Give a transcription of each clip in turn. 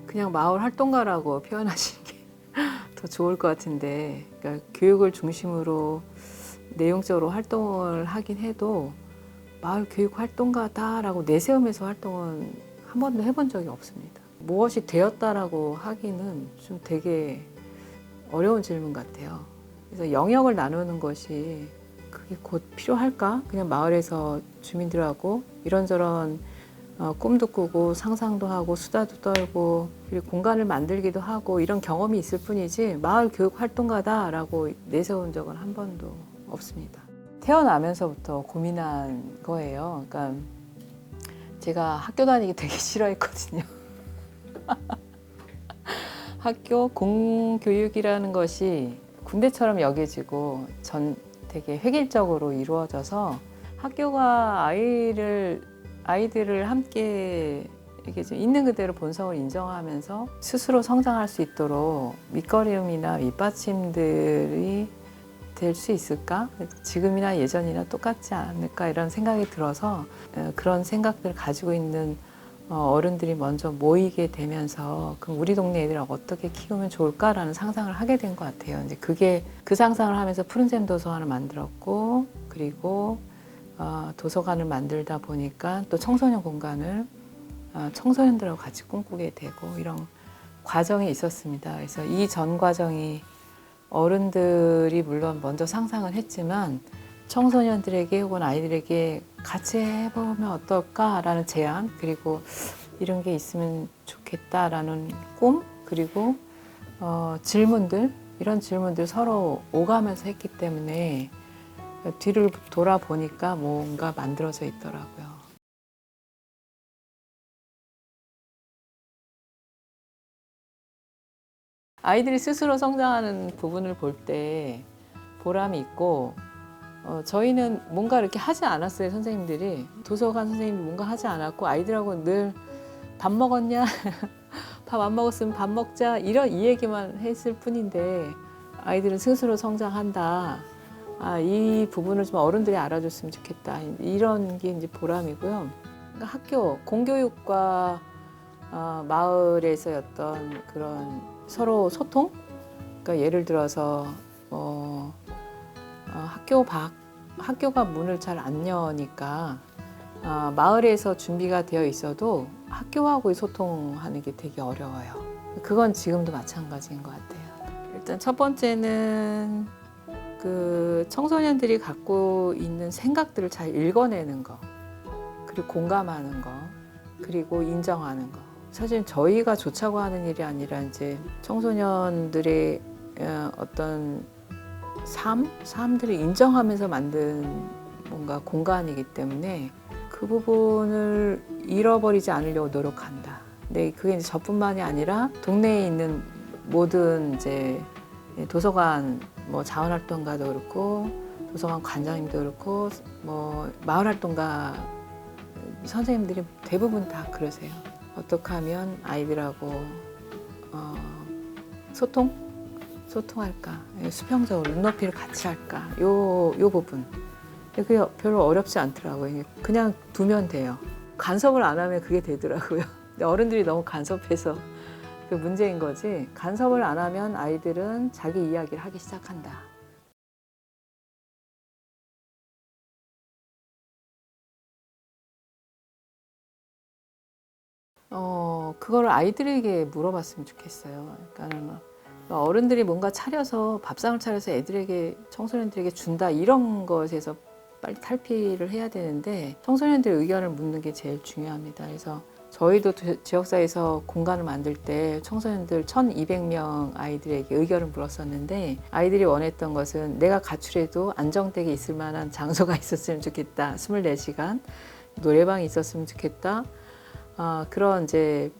그냥 마을 활동가라고 표현하시는 게 더 좋을 것 같은데, 그러니까 교육을 중심으로 내용적으로 활동을 하긴 해도 마을 교육 활동가다라고 내세우면서 활동은 한 번도 해본 적이 없습니다. 무엇이 되었다라고 하기는 좀 되게 어려운 질문 같아요. 그래서 영역을 나누는 것이 그게 곧 필요할까? 그냥 마을에서 주민들하고 이런저런 꿈도 꾸고 상상도 하고 수다도 떨고 그리고 공간을 만들기도 하고 이런 경험이 있을 뿐이지 마을 교육 활동가다라고 내세운 적은 한 번도 없습니다. 태어나면서부터 고민한 거예요. 그러니까 제가 학교 다니기 되게 싫어했거든요. 학교 공교육이라는 것이 군대처럼 여겨지고 되게 획일적으로 이루어져서 학교가 아이들을 함께 이렇게 좀 있는 그대로 본성을 인정하면서 스스로 성장할 수 있도록 밑거름이나 밑받침들이 될 수 있을까? 지금이나 예전이나 똑같지 않을까? 이런 생각이 들어서 그런 생각들을 가지고 있는 어른들이 먼저 모이게 되면서 그럼 우리 동네 애들을 어떻게 키우면 좋을까라는 상상을 하게 된 것 같아요. 이제 그 상상을 하면서 푸른샘 도서관을 만들었고 그리고 도서관을 만들다 보니까 또 청소년 공간을 청소년들하고 같이 꿈꾸게 되고 이런 과정이 있었습니다. 그래서 이 전 과정이 어른들이 물론 먼저 상상을 했지만 청소년들에게 혹은 아이들에게 같이 해보면 어떨까라는 제안 그리고 이런 게 있으면 좋겠다라는 꿈 그리고 이런 질문들 서로 오가면서 했기 때문에 뒤를 돌아보니까 뭔가 만들어져 있더라고요. 아이들이 스스로 성장하는 부분을 볼 때 보람이 있고 저희는 뭔가 이렇게 하지 않았어요. 선생님들이 도서관 선생님이 뭔가 하지 않았고 아이들하고 늘 밥 먹었냐? 밥 안 먹었으면 밥 먹자 이 얘기만 했을 뿐인데 아이들은 스스로 성장한다. 이 부분을 좀 어른들이 알아줬으면 좋겠다. 이런 게 이제 보람이고요. 그러니까 학교 공교육과 마을에서의 어떤 그런 서로 소통? 그러니까 예를 들어서 학교가 문을 잘 안 여니까 마을에서 준비가 되어 있어도 학교하고의 소통하는 게 되게 어려워요. 그건 지금도 마찬가지인 것 같아요. 일단 첫 번째는 그 청소년들이 갖고 있는 생각들을 잘 읽어내는 거, 그리고 공감하는 거, 그리고 인정하는 거. 사실 저희가 좋자고 하는 일이 아니라 이제 청소년들의 어떤 삶들을 인정하면서 만든 뭔가 공간이기 때문에 그 부분을 잃어버리지 않으려고 노력한다. 근데 그게 이제 저뿐만이 아니라 동네에 있는 모든 이제 도서관 뭐 자원활동가도 그렇고 도서관 관장님도 그렇고 뭐 마을활동가 선생님들이 대부분 다 그러세요. 어떻게 하면 아이들하고 소통할까? 수평적으로 눈높이를 같이 할까? 요 부분. 그게 별로 어렵지 않더라고요. 그냥 두면 돼요. 간섭을 안 하면 그게 되더라고요. 근데 어른들이 너무 간섭해서 그 문제인 거지. 간섭을 안 하면 아이들은 자기 이야기를 하기 시작한다. 그걸 아이들에게 물어봤으면 좋겠어요. 그러니까 어른들이 뭔가 밥상을 차려서 청소년들에게 준다 이런 것에서 빨리 탈피를 해야 되는데 청소년들의 의견을 묻는 게 제일 중요합니다. 그래서 저희도 지역사회에서 공간을 만들 때 청소년들 1,200명 아이들에게 의견을 물었었는데 아이들이 원했던 것은 내가 가출해도 안정되게 있을 만한 장소가 있었으면 좋겠다. 24시간 노래방이 있었으면 좋겠다. 그런 이제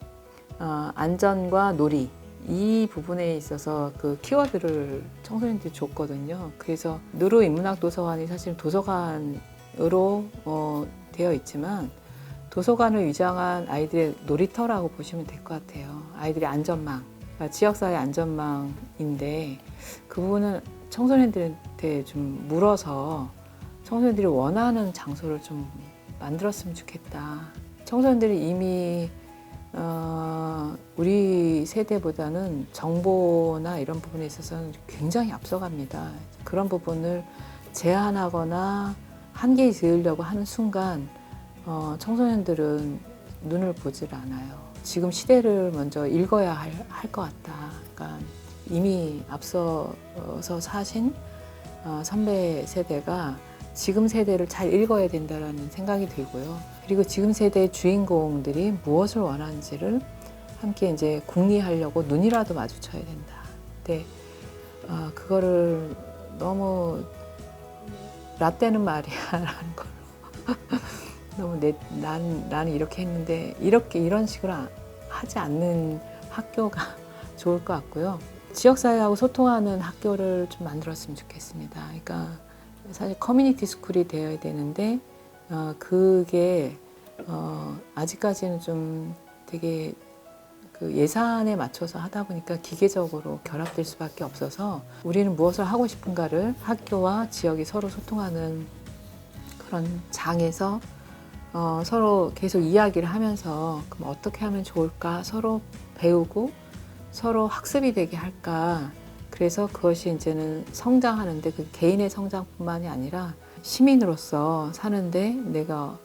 안전과 놀이 이 부분에 있어서 그 키워드를 청소년들이 줬거든요. 그래서 누루 인문학도서관이 사실 도서관으로 되어 있지만 도서관을 위장한 아이들의 놀이터라고 보시면 될 것 같아요. 아이들의 안전망, 그러니까 지역사회 안전망인데 그 부분은 청소년들한테 좀 물어서 청소년들이 원하는 장소를 좀 만들었으면 좋겠다. 청소년들이 이미 우리 세대보다는 정보나 이런 부분에 있어서는 굉장히 앞서갑니다. 그런 부분을 제한하거나 한계에 지으려고 하는 순간 청소년들은 눈을 보질 않아요. 지금 시대를 먼저 읽어야 할 것 같다. 그러니까 이미 앞서서 사신 선배 세대가 지금 세대를 잘 읽어야 된다는 생각이 들고요. 그리고 지금 세대의 주인공들이 무엇을 원하는지를 함께 이제 궁리하려고 눈이라도 마주쳐야 된다. 근데 그거를 너무 라떼는 말이야라는 걸로 너무 나는 이렇게 했는데 이런 식으로 하지 않는 학교가 좋을 것 같고요. 지역사회하고 소통하는 학교를 좀 만들었으면 좋겠습니다. 그러니까 사실 커뮤니티 스쿨이 되어야 되는데 그게 아직까지는 좀 되게 그 예산에 맞춰서 하다 보니까 기계적으로 결합될 수밖에 없어서 우리는 무엇을 하고 싶은가를 학교와 지역이 서로 소통하는 그런 장에서 서로 계속 이야기를 하면서 그럼 어떻게 하면 좋을까 서로 배우고 서로 학습이 되게 할까. 그래서 그것이 이제는 성장하는데 그 개인의 성장뿐만이 아니라 시민으로서 사는데 내가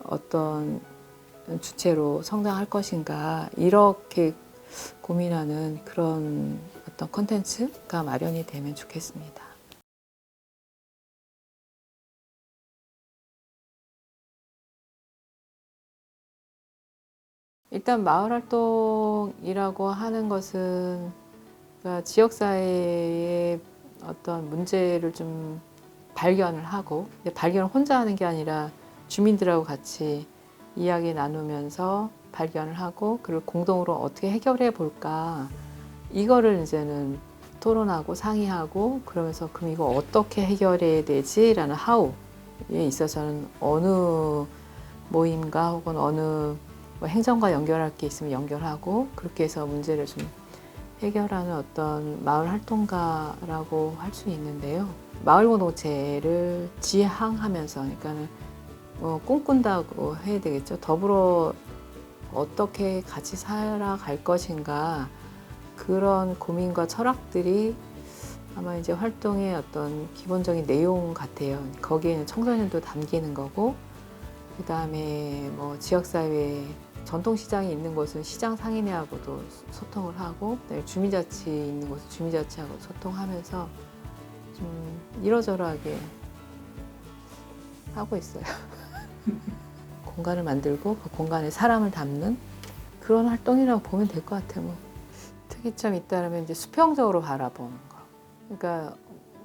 어떤 주체로 성장할 것인가 이렇게 고민하는 그런 어떤 콘텐츠가 마련이 되면 좋겠습니다. 일단 마을 활동이라고 하는 것은 그러니까 지역사회의 어떤 문제를 좀 발견을 하고 근데 발견을 혼자 하는 게 아니라 주민들하고 같이 이야기 나누면서 발견을 하고 그걸 공동으로 어떻게 해결해 볼까 이거를 이제는 토론하고 상의하고 그러면서 그럼 이거 어떻게 해결해야 되지라는 하우에 있어서는 어느 모임과 혹은 어느 뭐 행정과 연결할 게 있으면 연결하고 그렇게 해서 문제를 좀 해결하는 어떤 마을 활동가라고 할 수 있는데요. 마을 공동체를 지향하면서 그러니까는 꿈꾼다고 해야 되겠죠. 더불어 어떻게 같이 살아갈 것인가 그런 고민과 철학들이 아마 이제 활동의 어떤 기본적인 내용 같아요. 거기에는 청소년도 담기는 거고 그 다음에 뭐 지역사회 전통시장이 있는 곳은 시장 상인회하고도 소통을 하고 주민자치 있는 곳은 주민자치하고 소통하면서 좀 이러저러하게 하고 있어요. 공간을 만들고 그 공간에 사람을 담는 그런 활동이라고 보면 될 것 같아요. 뭐 특이점이 있다면 이제 수평적으로 바라보는 거. 그러니까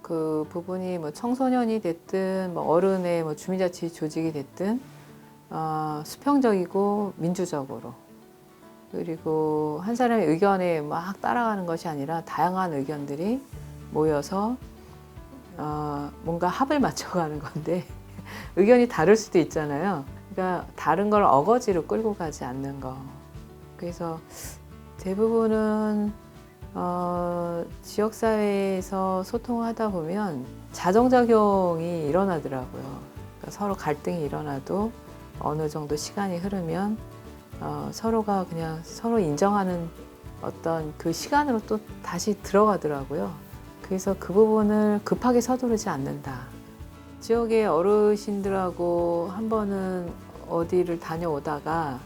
그 부분이 뭐 청소년이 됐든 뭐 어른의 뭐 주민자치 조직이 됐든 수평적이고 민주적으로 그리고 한 사람의 의견에 막 따라가는 것이 아니라 다양한 의견들이 모여서 뭔가 합을 맞춰가는 건데 의견이 다를 수도 있잖아요. 그러니까 다른 걸 어거지로 끌고 가지 않는 거. 그래서 대부분은 지역사회에서 소통을 하다 보면 자정작용이 일어나더라고요. 그러니까 서로 갈등이 일어나도 어느 정도 시간이 흐르면 서로가 그냥 서로 인정하는 어떤 그 시간으로 또 다시 들어가더라고요. 그래서 그 부분을 급하게 서두르지 않는다. 지역의 어르신들하고 한 번은 어디를 다녀오다가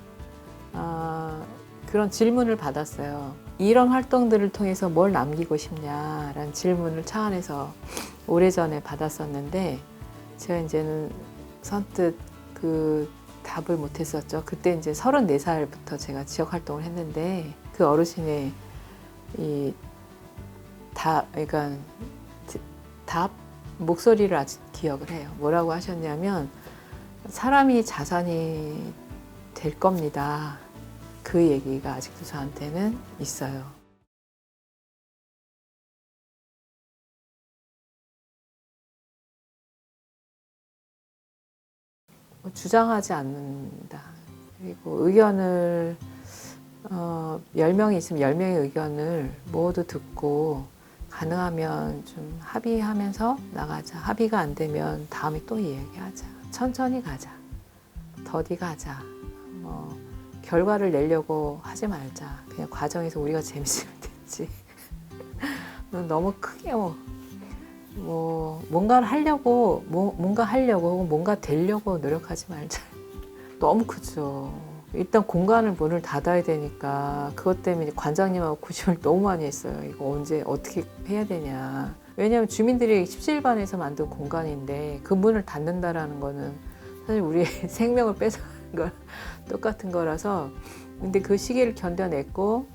그런 질문을 받았어요. 이런 활동들을 통해서 뭘 남기고 싶냐라는 질문을 차 안에서 오래전에 받았었는데 제가 이제는 선뜻 그 답을 못했었죠. 그때 이제 34살부터 제가 지역 활동을 했는데 그 어르신의 그러니까 답 목소리를 아직 기억을 해요. 뭐라고 하셨냐면 사람이 자산이 될 겁니다. 그 얘기가 아직도 저한테는 있어요. 주장하지 않는다. 그리고 의견을 10명이 있으면 10명의 의견을 모두 듣고 가능하면 좀 합의하면서 나가자. 합의가 안 되면 다음에 또 이야기하자. 천천히 가자. 더디 가자. 결과를 내려고 하지 말자. 그냥 과정에서 우리가 재밌으면 됐지. 너무 크게 뭔가를 하려고 혹은 뭔가 되려고 노력하지 말자. 너무 크죠. 일단 공간을 문을 닫아야 되니까 그것 때문에 관장님하고 고심을 너무 많이 했어요. 이거 언제 어떻게 해야 되냐. 왜냐하면 주민들이 17반에서 만든 공간인데 그 문을 닫는다라는 거는 사실 우리의 생명을 뺏어가는 거 똑같은 거라서. 근데 그 시기를 견뎌냈고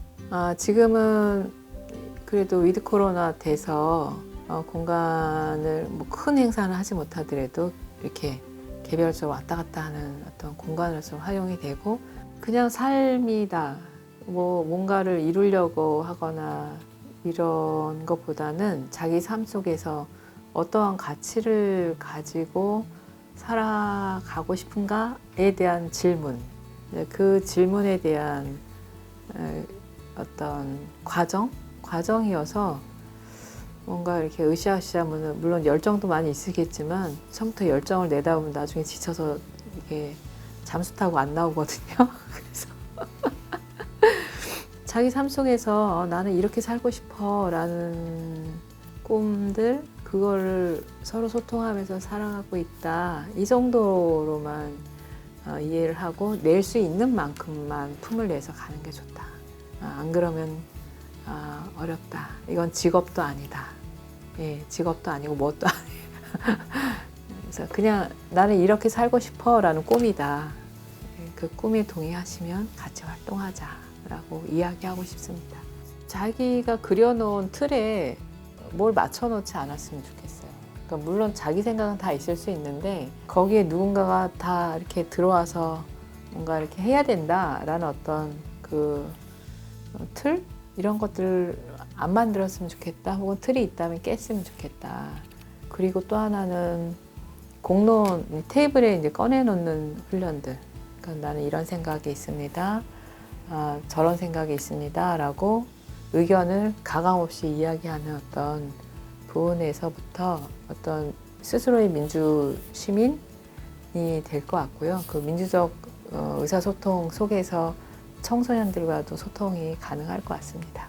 지금은 그래도 위드 코로나 돼서 공간을 뭐 큰 행사는 하지 못하더라도 이렇게 개별적으로 왔다 갔다 하는 어떤 공간으로서 활용이 되고, 그냥 삶이다. 뭔가를 이루려고 하거나 이런 것보다는 자기 삶 속에서 어떠한 가치를 가지고 살아가고 싶은가에 대한 질문, 그 질문에 대한 어떤 과정이어서 뭔가 이렇게 으쌰으쌰 물론 열정도 많이 있으겠지만 처음부터 열정을 내다 보면 나중에 지쳐서 이게 잠수 타고 안 나오거든요. 그래서 자기 삶 속에서 나는 이렇게 살고 싶어 라는 꿈들, 그거를 서로 소통하면서 살아가고 있다. 이 정도로만 이해를 하고 낼 수 있는 만큼만 품을 내서 가는 게 좋다. 안 그러면 어렵다. 이건 직업도 아니다. 예, 직업도 아니고 뭣도 아니에요. 그래서 그냥 나는 이렇게 살고 싶어 라는 꿈이다. 그 꿈에 동의하시면 같이 활동하자라고 이야기하고 싶습니다. 자기가 그려놓은 틀에 뭘 맞춰놓지 않았으면 좋겠어요. 그러니까 물론 자기 생각은 다 있을 수 있는데 거기에 누군가가 다 이렇게 들어와서 뭔가 이렇게 해야 된다라는 어떤 그 틀? 이런 것들을 안 만들었으면 좋겠다. 혹은 틀이 있다면 깼으면 좋겠다. 그리고 또 하나는 공론 테이블에 이제 꺼내놓는 훈련들. 그러니까 나는 이런 생각이 있습니다. 저런 생각이 있습니다. 라고 의견을 가감없이 이야기하는 어떤 부분에서부터 어떤 스스로의 민주 시민이 될 것 같고요. 그 민주적 의사소통 속에서 청소년들과도 소통이 가능할 것 같습니다.